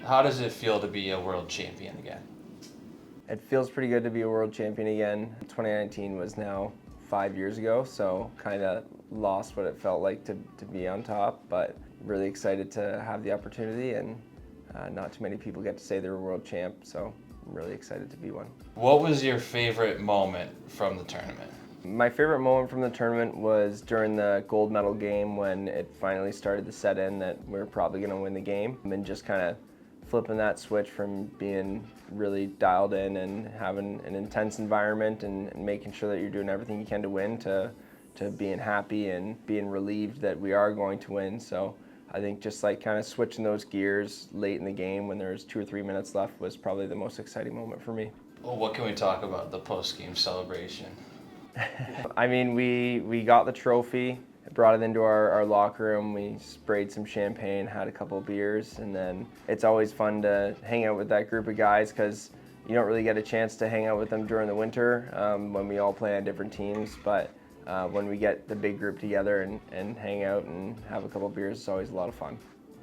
How does it feel to be a world champion again? It feels pretty good to be a world champion again. 2019 was now 5 years ago, so kind of lost what it felt like to be on top, but really excited to have the opportunity, and not too many people get to say they're a world champ, so I'm really excited to be one. What was your favorite moment from the tournament? My favorite moment from the tournament was during the gold medal game when it finally started to set in that we were probably going to win the game, and just kind of flipping that switch from being really dialed in and having an intense environment and making sure that you're doing everything you can to win to being happy and being relieved that we are going to win. So I think just like kind of switching those gears late in the game when there's 2 or 3 minutes left was probably the most exciting moment for me. Well, what can we talk about the post-game celebration? I mean, we got the trophy, brought it into our locker room, we sprayed some champagne, had a couple of beers, and then it's always fun to hang out with that group of guys because you don't really get a chance to hang out with them during the winter when we all play on different teams, but when we get the big group together and hang out and have a couple of beers, it's always a lot of fun.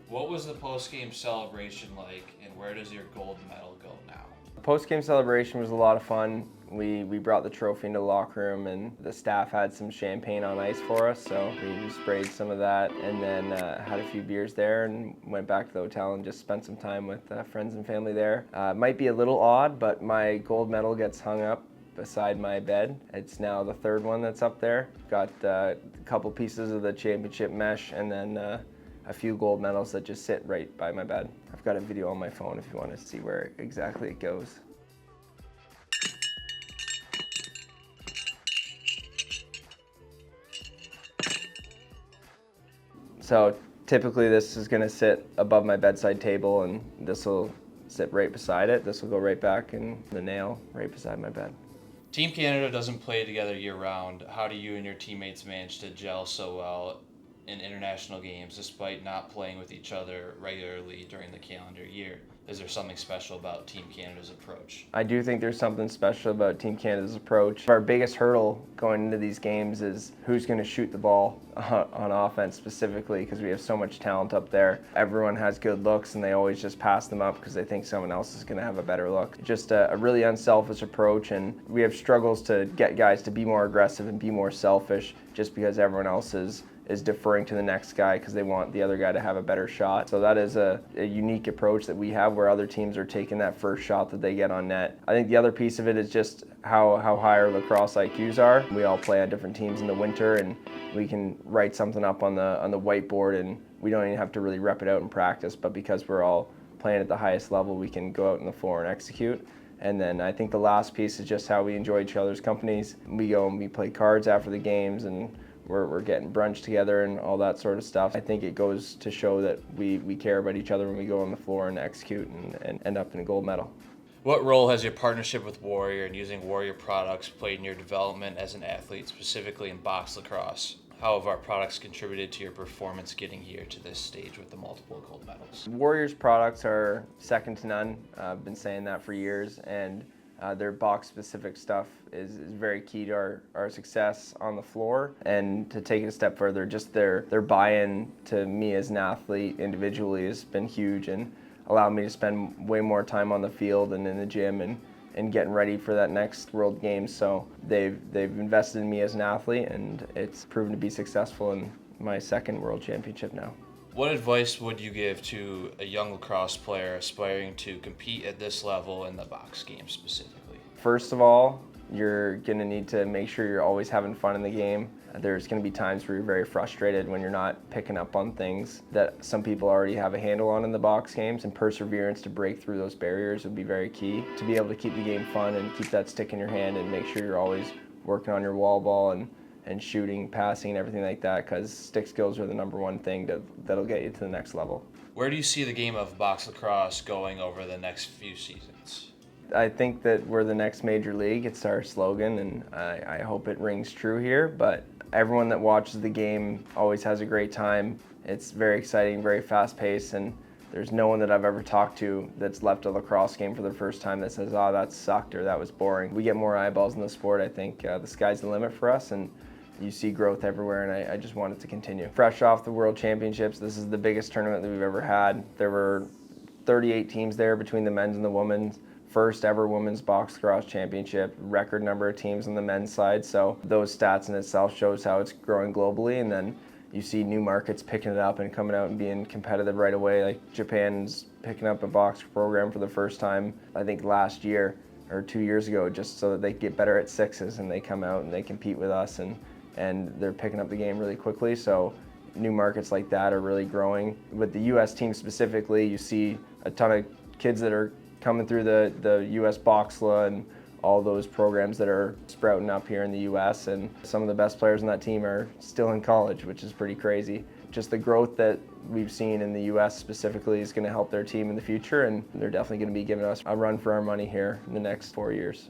What was the post-game celebration like, and where does your gold medal go now? The post-game celebration was a lot of fun. We brought the trophy into the locker room, and the staff had some champagne on ice for us, so we sprayed some of that, and then had a few beers there and went back to the hotel and just spent some time with friends and family there. It might be a little odd, but my gold medal gets hung up beside my bed. It's now the third one that's up there. Got a couple pieces of the championship mesh, and then a few gold medals that just sit right by my bed. I've got a video on my phone if you want to see where exactly it goes. So typically this is going to sit above my bedside table, and this will sit right beside it. This will go right back in the nail right beside my bed. Team Canada doesn't play together year-round. How do you and your teammates manage to gel so well in international games despite not playing with each other regularly during the calendar year? Is there something special about Team Canada's approach? I do think there's something special about Team Canada's approach. Our biggest hurdle going into these games is who's going to shoot the ball on offense specifically, because we have so much talent up there. Everyone has good looks and they always just pass them up because they think someone else is going to have a better look. Just a really unselfish approach, and we have struggles to get guys to be more aggressive and be more selfish just because everyone else is deferring to the next guy because they want the other guy to have a better shot. So that is a unique approach that we have where other teams are taking that first shot that they get on net. I think the other piece of it is just how high our lacrosse IQs are. We all play on different teams in the winter, and we can write something up on the whiteboard, and we don't even have to really rep it out in practice, but because we're all playing at the highest level, we can go out on the floor and execute. And then I think the last piece is just how we enjoy each other's companies. We go and we play cards after the games, and we're getting brunch together and all that sort of stuff. I think it goes to show that we care about each other when we go on the floor and execute and end up in a gold medal. What role has your partnership with Warrior and using Warrior products played in your development as an athlete, specifically in box lacrosse? How have our products contributed to your performance getting here to this stage with the multiple gold medals? Warrior's products are second to none. I've been saying that for years, and their box-specific stuff is very key to our success on the floor. And to take it a step further, just their buy-in to me as an athlete individually has been huge and allowed me to spend way more time on the field and in the gym and getting ready for that next World Games. So they've invested in me as an athlete, and it's proven to be successful in my second World Championship now. What advice would you give to a young lacrosse player aspiring to compete at this level in the box game specifically? First of all, you're going to need to make sure you're always having fun in the game. There's going to be times where you're very frustrated when you're not picking up on things that some people already have a handle on in the box games, and perseverance to break through those barriers would be very key. To be able to keep the game fun and keep that stick in your hand and make sure you're always working on your wall ball and shooting, passing, and everything like that, because stick skills are the number one thing that'll get you to the next level. Where do you see the game of box lacrosse going over the next few seasons? I think that we're the next major league. It's our slogan, and I hope it rings true here, but everyone that watches the game always has a great time. It's very exciting, very fast-paced, and there's no one that I've ever talked to that's left a lacrosse game for the first time that says, oh, that sucked or that was boring. We get more eyeballs in the sport. I think the sky's the limit for us, and you see growth everywhere, and I just want it to continue. Fresh off the World Championships, this is the biggest tournament that we've ever had. There were 38 teams there between the men's and the women's. First ever women's box lacrosse championship, record number of teams on the men's side. So those stats in itself shows how it's growing globally. And then you see new markets picking it up and coming out and being competitive right away. Like Japan's picking up a box program for the first time, I think last year or 2 years ago, just so that they get better at sixes and they come out and they compete with us, and they're picking up the game really quickly. So new markets like that are really growing. With the U.S. team specifically, you see a ton of kids that are coming through the U.S. Boxla and all those programs that are sprouting up here in the U.S. And some of the best players on that team are still in college, which is pretty crazy. Just the growth that we've seen in the U.S. specifically is going to help their team in the future, and they're definitely going to be giving us a run for our money here in the next 4 years.